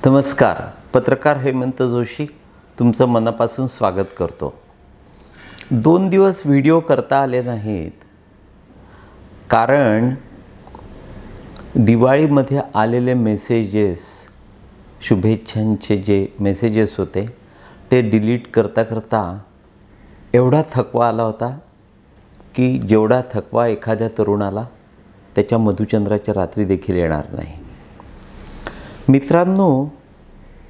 नमस्कार. पत्रकार हेमंत जोशी तुमचं मनापासून स्वागत करतो. 2 दिवस व्हिडिओ करता आले नाहीत कारण दिवाळीमध्ये आलेले मेसेजेस, शुभेच्छांचे जे मेसेजेस होते ते डिलीट करता करता एवढा थकवा आला होता की जेवढा थकवा एखाद्या तरुणाला त्याच्या मधुचंद्राच्या रात्री देखील येणार नाही. मित्रांनो,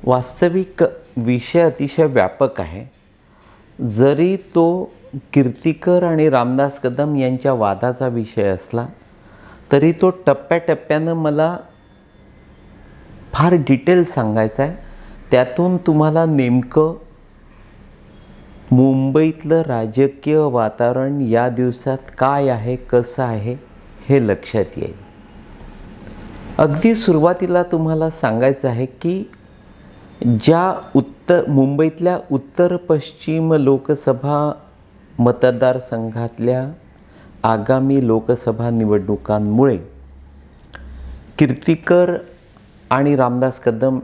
वास्तविक विषय अतिशय व्यापक आहे. जरी तो कीर्तिकर आणि रामदास कदम यांच्या वादाचा विषय असला तरी तो टप्प्याटप्प्यानं मला फार डिटेल सांगायचा आहे. त्यातून तुम्हाला नेमकं मुंबईतलं राजकीय वातावरण या दिवसात काय आहे, कसं आहे हे लक्षात येईल. अगदी सुरुवातीला तुम्हाला सांगायचं आहे की ज्या मुंबईतल्या उत्तर पश्चिम लोकसभा मतदारसंघातल्या आगामी लोकसभा निवडणुकांमुळे कीर्तिकर आणि रामदास कदम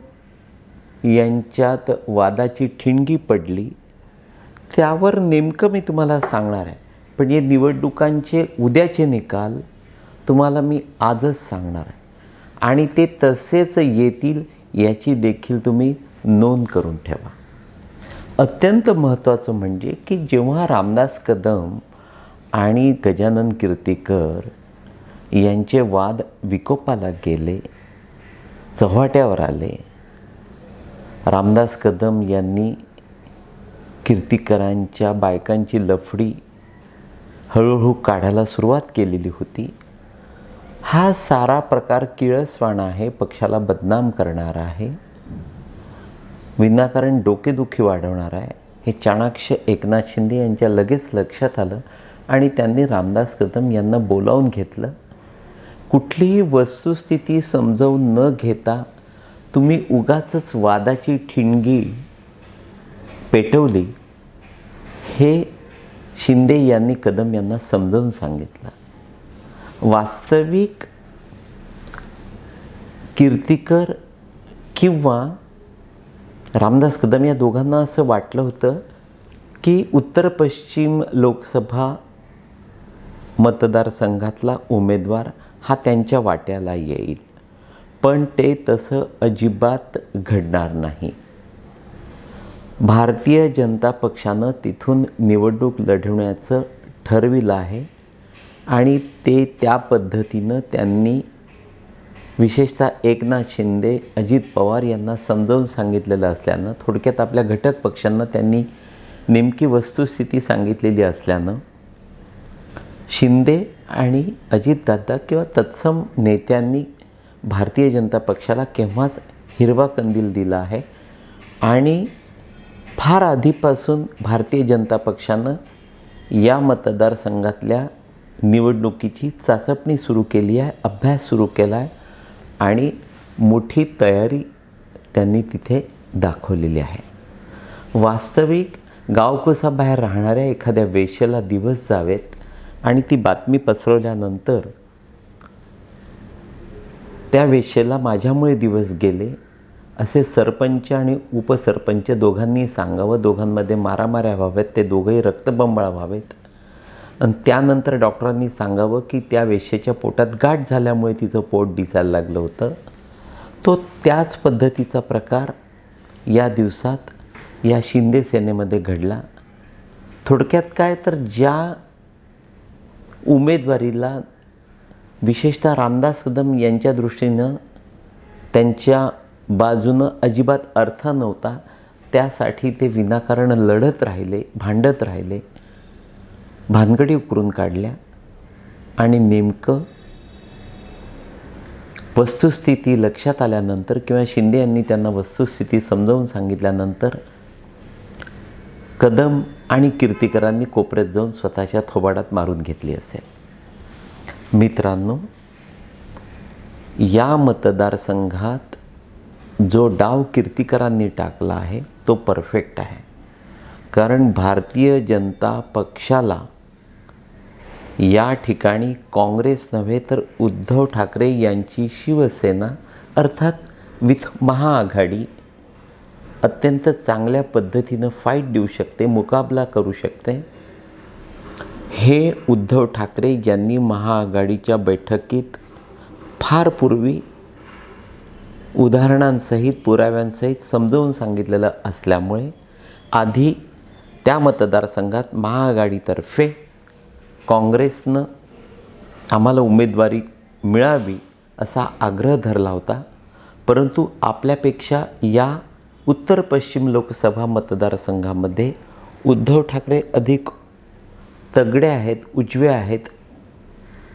यांच्यात वादाची ठिणगी पडली, त्यावर नेमकं मी तुम्हाला सांगणार आहे. पण हे निवडणुकांचे उद्याचे निकाल तुम्हाला मी आजच सांगणार आहे आणि ते तसेच येतील याची देखील तुम्ही नोंद करून ठेवा. अत्यंत महत्त्वाचं म्हणजे की जेव्हा रामदास कदम आणि गजानन कीर्तिकर यांचे वाद विकोपाला गेले, चव्हाट्यावर आले, रामदास कदम यांनी कीर्तिकरांच्या बायकांची लफडी हळूहळू काढायला सुरुवात केलेली होती. हा सारा प्रकार किळसवाणा आहे, पक्षाला बदनाम करणारा आहे, विनाकारण डोकेदुखी वाढवणार आहे. हे चाणाक्ष एकनाथ शिंदे यांच्या लगेच लक्षात आलं आणि त्यांनी रामदास कदम यांना बोलावून घेतलं. कुठलीही वस्तुस्थिती समजावून न घेता तुम्ही उगाचच वादाची ठिणगी पेटवली हे शिंदे यांनी कदम यांना समजावून सांगितलं. वास्तविक कीर्तिकर किंवा रामदास कदम या दोघांना असं वाटलं होतं की उत्तर पश्चिम लोकसभा मतदारसंघातला उमेदवार हा त्यांच्या वाट्याला येईल, पण ते तसं अजिबात घडणार नाही. भारतीय जनता पक्षानं तिथून निवडणूक लढवण्याचं ठरविलं आहे आणि ते त्या पद्धतीनं त्यांनी विशेषतः एकनाथ शिंदे, अजित पवार यांना समजावून सांगितलेलं असल्यानं, थोडक्यात आपल्या घटक पक्षांना त्यांनी नेमकी वस्तुस्थिती सांगितलेली असल्यानं शिंदे आणि अजितदादा किंवा तत्सम नेत्यांनी भारतीय जनता पक्षाला केव्हाच हिरवा कंदील दिला आहे आणि फार आधीपासून भारतीय जनता पक्षानं या मतदारसंघातल्या निवडणुकीची चाचपणी सुरू केली आहे, अभ्यास सुरू केला आहे आणि मोठी तयारी त्यांनी तिथे दाखवलेली आहे. वास्तविक गावकुसाबाहेर राहणाऱ्या एखाद्या वेश्येला दिवस जावेत आणि ती बातमी पसरवल्यानंतर त्या वेश्येला माझ्यामुळे दिवस गेले असे सरपंच आणि उपसरपंच दोघांनी सांगावं, दोघांमध्ये मारामाऱ्या व्हाव्यात, ते दोघंही रक्तबंबाळ व्हावेत आणि त्यानंतर डॉक्टरांनी सांगावं की त्या वेश्येच्या पोटात गाठ झाल्यामुळे तिचं पोट दिसायला लागलं होतं. तो त्याच पद्धतीचा प्रकार या दिवसात या शिंदे सेनेमध्ये घडला. थोडक्यात काय तर ज्या उमेदवारीला विशेषतः रामदास कदम यांच्या दृष्टीनं त्यांच्या बाजूनं अजिबात अर्थ नव्हता, त्यासाठी ते विनाकारण लढत राहिले, भांडत राहिले, भानगडी उकरून काढल्या आणि नेमकं वस्तुस्थिती लक्षात आल्यानंतर किंवा शिंदे यांनी त्यांना वस्तुस्थिती समजावून सांगितल्यानंतर कदम आणि कीर्तिकरांनी कोपऱ्यात जाऊन स्वतःच्या थोबाडात मारून घेतली असेल. मित्रांनो, या मतदारसंघात जो डाव कीर्तिकरांनी टाकला आहे तो परफेक्ट आहे, कारण भारतीय जनता पक्षाला या ठिकाणी काँग्रेस नव्हे तर उद्धव ठाकरे यांची शिवसेना अर्थात विथ महाआघाडी अत्यंत चांगल्या पद्धतीनं फाईट देऊ शकते, मुकाबला करू शकते, हे उद्धव ठाकरे यांनी महाआघाडीच्या बैठकीत फार पूर्वी उदाहरणांसहित पुराव्यांसहित समजावून सांगितलेलं असल्यामुळे आधी त्या मतदारसंघात महाआघाडीतर्फे काँग्रेसनं आम्हाला उमेदवारी मिळावी असा आग्रह धरला होता. परंतु आपल्यापेक्षा या उत्तर पश्चिम लोकसभा मतदारसंघामध्ये उद्धव ठाकरे अधिक तगडे आहेत, उजवे आहेत,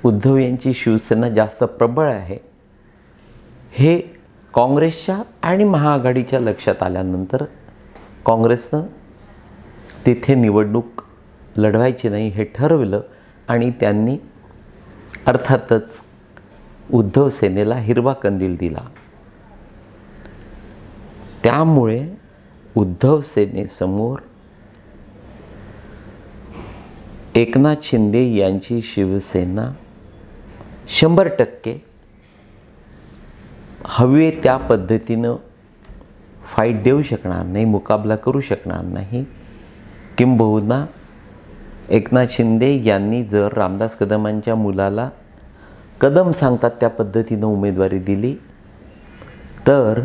उद्धव यांची शिवसेना जास्त प्रबळ आहे, हे काँग्रेसच्या आणि महाआघाडीच्या लक्षात आल्यानंतर काँग्रेसनं तिथे निवडणूक लढवायची नाही हे ठरवलं आणि त्यांनी अर्थातच उद्धव सेनेला हिरवा कंदील दिला. त्यामुळे उद्धव सेनेसमोर एकनाथ शिंदे यांची शिवसेना 100% हवे त्या पद्धतीनं फाईट देऊ शकणार नाही, मुकाबला करू शकणार नाही. किंबहुना एकनाथ शिंदे यांनी जर रामदास कदमांच्या मुलाला कदम सांगतात त्या पद्धतीनं उमेदवारी दिली तर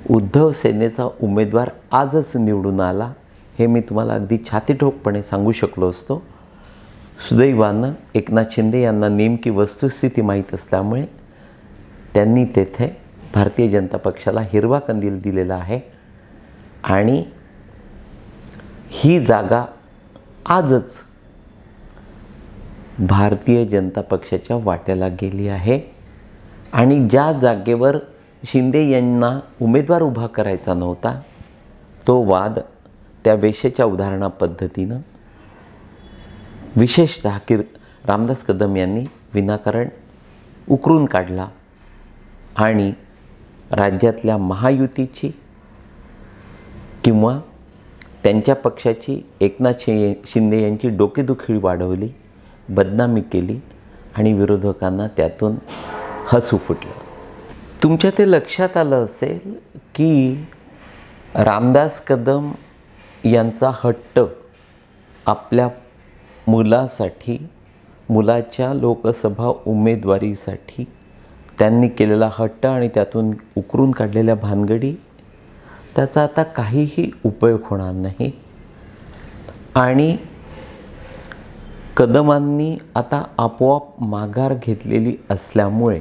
उद्धव सेनेचा उमेदवार आजच निवडून आला हे मी तुम्हाला अगदी छातीठोकपणे सांगू शकलो असतो. सुदैवानं एकनाथ शिंदे यांना नेमकी वस्तुस्थिती माहीत असल्यामुळे त्यांनी तेथे भारतीय जनता पक्षाला हिरवा कंदील दिलेला आहे आणि ही जागा आजच भारतीय जनता पक्षाच्या वाट्याला गेली आहे. आणि ज्या जागेवर शिंदे यांना उमेदवार उभा करायचा नव्हता तो वाद त्या वेश्येच्या उदाहरणा पद्धतीनं विशेषतः रामदास कदम यांनी विनाकारण उकरून काढला आणि राज्यातल्या महायुतीची किंवा त्यांच्या पक्षाची एकनाथ शिंदे यांची डोकेदुखी वाढवली, बदनामी केली आणि विरोधकांना त्यातून हसू फुटलं. तुमच्या ते लक्षात आलं असेल की रामदास कदम यांचा हट्ट आपल्या मुलासाठी, मुलाच्या लोकसभा उमेदवारीसाठी त्यांनी केलेला हट्ट आणि त्यातून उकरून काढलेल्या भानगडी त्याचा आता काहीही उपयोग होणार नाही. आणि कदमांनी आता आपोआप माघार घेतलेली असल्यामुळे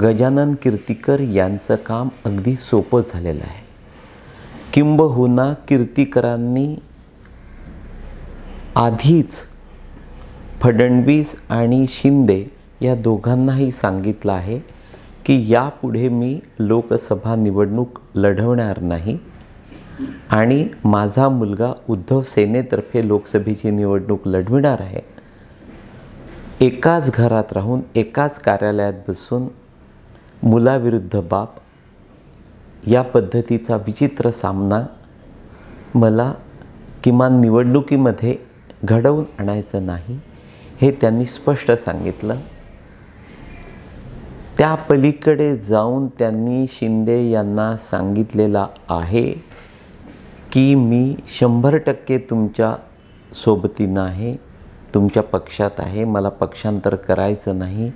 गजानन कीर्तिकर यांचं काम अगदी सोपं झालेलं आहे. किंबहुना कीर्तिकरांनी आधीच फडणवीस आणि शिंदे या दोघांनाही सांगितलं आहे की यापुढे मी लोकसभा निवडणूक लढवणार नाही आणि माझा मुलगा उद्धव सेनेतर्फे लोकसभेची निवडणूक लढविणार आहे. एकाच घरात राहून एकाच कार्यालयात बसून मुलाविरुद्ध बाप या पद्धतीचा विचित्र सामना मला किमान निवडणुकीमध्ये घडवून आणायचं नाही हे त्यांनी स्पष्ट सांगितलं. त्या पलीकडे जाऊन त्यांनी शिंदे यांना सांगितलेलं आहे की मी 100% तुमच्या सोबतीनं आहे, तुमच्या पक्षात आहे, मला पक्षांतर करायचं नाही,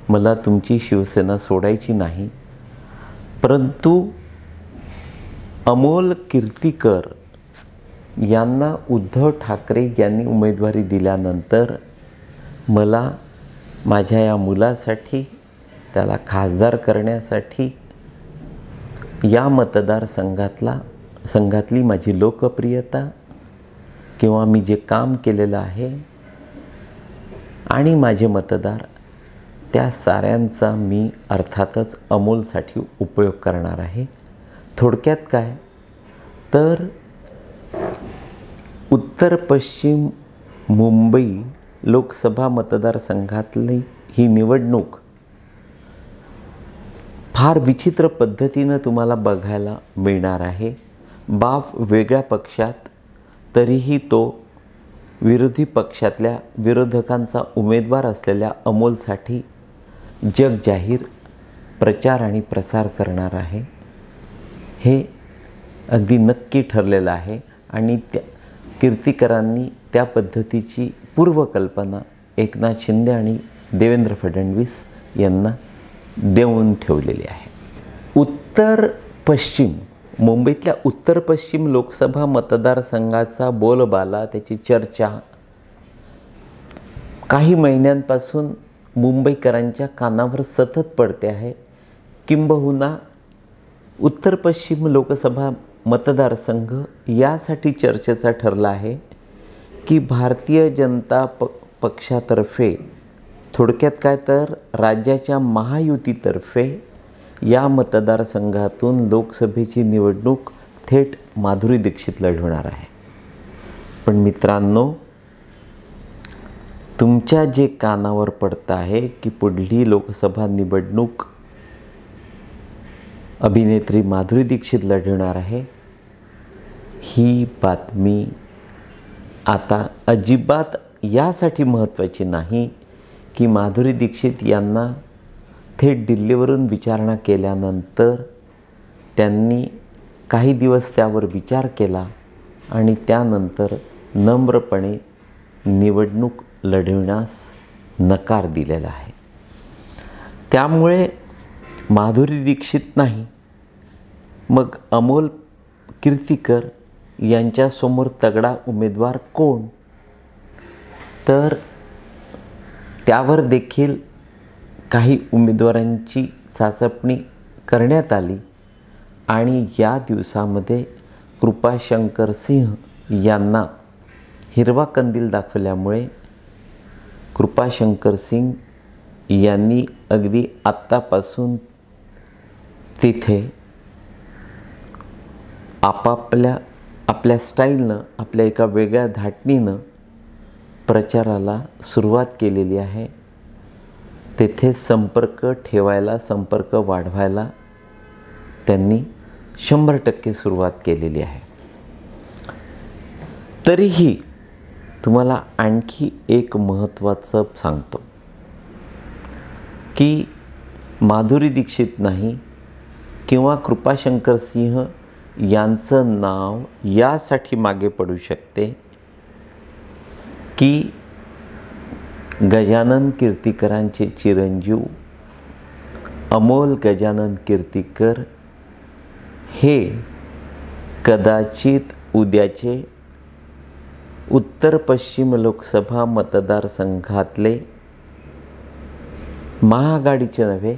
मला तुमची शिवसेना सोडायची नाही. परंतु अमोल कीर्तिकर यांना उद्धव ठाकरे यांनी उमेदवारी दिल्यानंतर मला माझ्या या मुलासाठी, त्याला खासदार करण्यासाठी या मतदारसंघातली माझी लोकप्रियता किंवा मी जे काम केलेलं आहे आणि माझे मतदार त्या साऱ्यांचा मी अर्थातच अमोलसाठी उपयोग करणार आहे. थोडक्यात काय तर उत्तर पश्चिम मुंबई लोकसभा मतदारसंघातली ही निवडणूक फार विचित्र पद्धतीनं तुम्हाला बघायला मिळणार आहे. बाप वेगळ्या पक्षात तरीही तो विरोधी पक्षातल्या विरोधकांचा उमेदवार असलेल्या अमोलसाठी जग जाहीर प्रचार आणि प्रसार करणार आहे हे अगदी नक्की ठरलेलं आहे आणि त्या कीर्तिकरांनी त्या पद्धतीची पूर्वकल्पना एकनाथ शिंदे आणि देवेंद्र फडणवीस यांना देऊन ठेवलेली आहे. उत्तर पश्चिम मुंबईतल्या उत्तर पश्चिम लोकसभा मतदारसंघाचा बोलबाला, त्याची चर्चा काही महिन्यांपासून मुंबईकरांच्या कानावर सतत पडते आहे. किंबहुना उत्तर पश्चिम लोकसभा मतदारसंघ यासाठी चर्चेचा ठरला आहे की भारतीय जनता पक्षातर्फे, थोडक्यात काय तर राज्याच्या महायुतीतर्फे या मतदारसंघातून लोकसभेची निवडणूक थेट माधुरी दीक्षित लढवणार आहे. पण मित्रांनो, तुमच्या जे कानावर पडतं आहे की पुढली लोकसभा निवडणूक अभिनेत्री माधुरी दीक्षित लढवणार आहे, ही बातमी आता अजिबात यासाठी महत्त्वाची नाही की माधुरी दीक्षित यांना थेट दिल्लीवरून विचारणा केल्यानंतर त्यांनी काही दिवस त्यावर विचार केला आणि त्यानंतर नम्रपणे निवडणूक लढविण्यास नकार दिलेला आहे. त्यामुळे माधुरी दीक्षित नाही, मग अमोल कीर्तीकर यांच्यासमोर तगडा उमेदवार कोण, तर त्यावर देखील काही उमेदवारांची चाचपणी करण्यात आली आणि या दिवसामध्ये कृपाशंकर सिंह यांना हिरवा कंदील दाखवल्यामुळे कृपाशंकर सिंह यांनी अगदी आत्तापासून तिथे आपल्या स्टाईलनं, आपल्या एका वेगळ्या धाटणीनं प्रचाराला सुरुवात केलेली आहे. तेथे संपर्क ठेवायला, संपर्क वाढवायला त्यांनी 100% सुरुवात केलेली आहे. तरीही तुम्हाला आणखी एक महत्त्वाचं सांगतो की माधुरी दीक्षित नाही किंवा कृपाशंकर सिंह यांचं नाव यासाठी मागे पडू शकते की गजानन कीर्तीकरांचे चिरंजीव अमोल गजानन कीर्तीकर हे कदाचित उद्याचे उत्तर पश्चिम लोकसभा मतदारसंघातले महाआघाडीचे नव्हे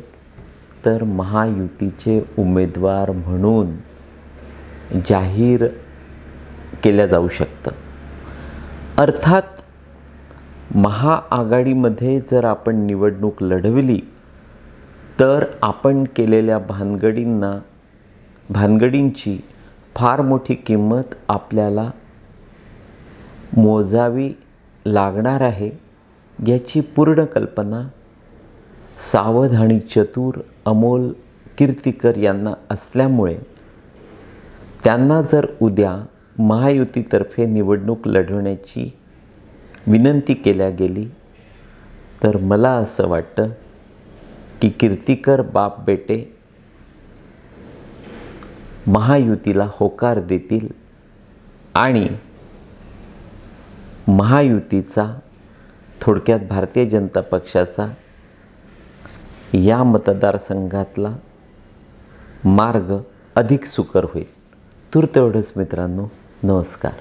तर महायुतीचे उमेदवार म्हणून जाहीर केल्या जाऊ शकतं. अर्थात महाआघाडीमध्ये जर आपण निवडणूक लढविली तर आपण केलेल्या भानगडींची फार मोठी किंमत आपल्याला मोजावी लागणार आहे, याची पूर्ण कल्पना सावध आणि चतुर अमोल कीर्तीकर यांना असल्यामुळे त्यांना जर उद्या महायुतीतर्फे निवडणूक लढवण्याची विनंती केल्या गेली तर मला असं वाटतं की कीर्तीकर बाप बेटे महायुतीला होकार देतील आणि महायुतीचा, थोडक्यात भारतीय जनता पक्षाचा या मतदारसंघातला मार्ग अधिक सुकर होईल. तूर्त एवढंच मित्रांनो. नमस्कार.